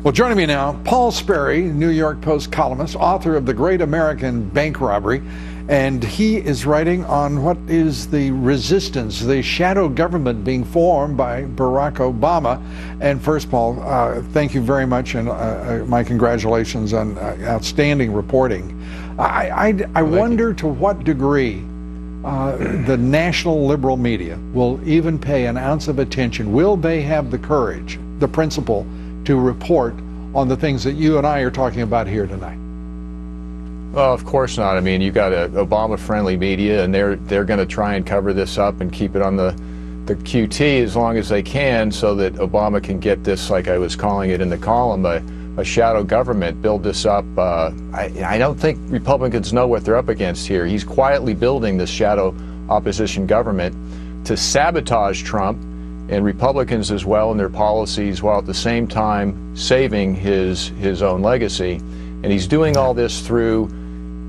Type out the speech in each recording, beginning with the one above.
Well, joining me now, Paul Sperry, New York Post columnist, author of The Great American Bank Robbery, and he is writing on what is the resistance, the shadow government being formed by Barack Obama. And first, Paul, thank you very much, and my congratulations on outstanding reporting. I wonder to what degree the national liberal media will even pay an ounce of attention. Will they have the courage, the principle, to report on the things that you and I are talking about here tonight? Well, of course not. I mean, you got a Obama-friendly media, and they're going to try and cover this up and keep it on the QT as long as they can, so that Obama can get this, like I was calling it in the column, a shadow government, build this up. I don't think Republicans know what they're up against here. He's quietly building this shadow opposition government to sabotage Trump and Republicans as well in their policies, while at the same time saving his own legacy. And he's doing all this through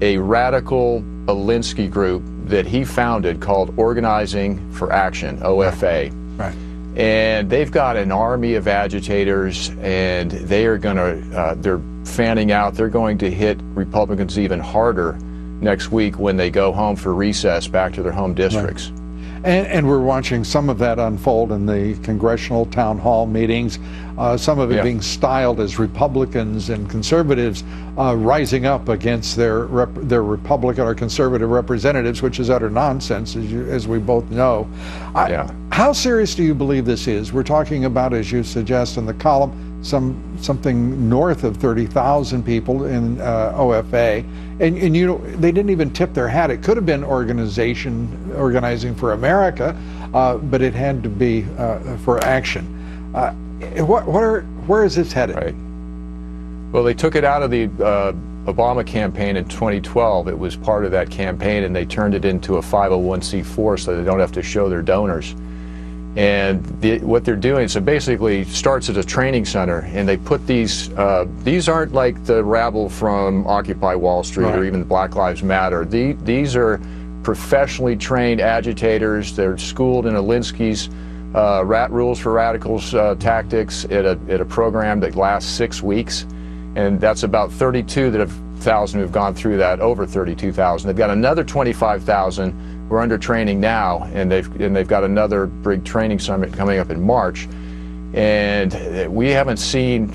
a radical Alinsky group that he founded called Organizing for Action, OFA. Right. And they've got an army of agitators, and they are going to, they're fanning out. They're going to hit Republicans even harder next week when they go home for recess back to their home districts. Right. And we're watching some of that unfold in the congressional town hall meetings, some of it being styled as Republicans and conservatives rising up against their Republican or conservative representatives, which is utter nonsense, as we both know. How serious do you believe this is? We're talking about, as you suggest in the column, something north of 30,000 people in OFA, and you know, they didn't even tip their hat. It could have been Organizing for America, but it had to be for action. Where is this headed? Right. Well, they took it out of the Obama campaign in 2012. It was part of that campaign, and they turned it into a 501c4 so they don't have to show their donors. And what they're doing, so basically starts at a training center, and they put these aren't like the rabble from Occupy Wall Street or even Black Lives Matter. These are professionally trained agitators. They're schooled in Alinsky's rules for radicals tactics at a program that lasts 6 weeks, and that's about 32,000 who've gone through that, over 32,000. They've got another 25,000 who are under training now, and they've got another big training summit coming up in March. And we haven't seen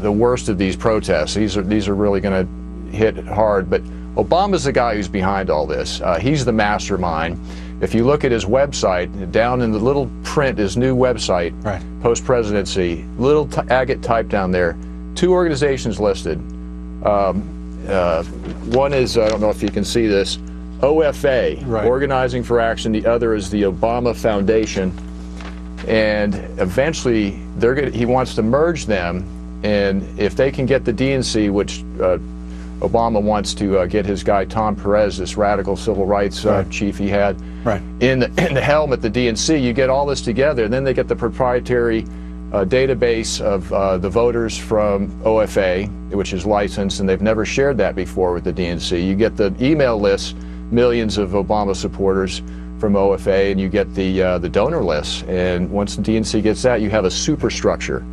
the worst of these protests. These are really going to hit hard. But Obama's the guy who's behind all this. He's the mastermind. If you look at his website, down in the little print, his new website, post-presidency, little agate type down there, 2 organizations listed. One is, I don't know if you can see this, OFA, Organizing for Action. The other is the Obama Foundation. And eventually, he wants to merge them. And if they can get the DNC, which Obama wants to get his guy Tom Perez, this radical civil rights chief he had, in the helm at the DNC, you get all this together, and then they get the proprietary database of the voters from OFA, which is licensed, and they've never shared that before with the DNC. You get the email lists, millions of Obama supporters from OFA, and you get the donor lists. And once the DNC gets that, you have a superstructure,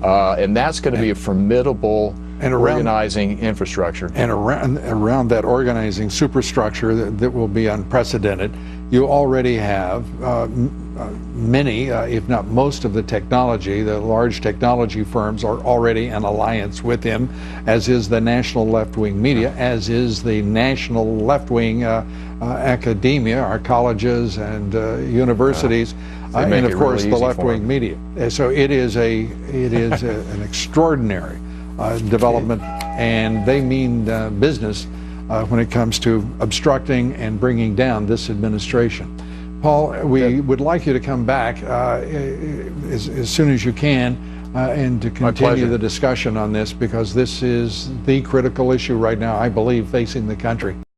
and that's going to be a formidable organizing infrastructure. And around that organizing superstructure that will be unprecedented, you already have many, if not most of the technology. The large technology firms are already in alliance with him, as is the national left-wing media, as is the national left-wing academia, our colleges and universities, and of course the left-wing media. So it is an extraordinary development, and they mean business when it comes to obstructing and bringing down this administration. Paul, we would like you to come back as soon as you can and to continue the discussion on this, because this is the critical issue right now, I believe, facing the country.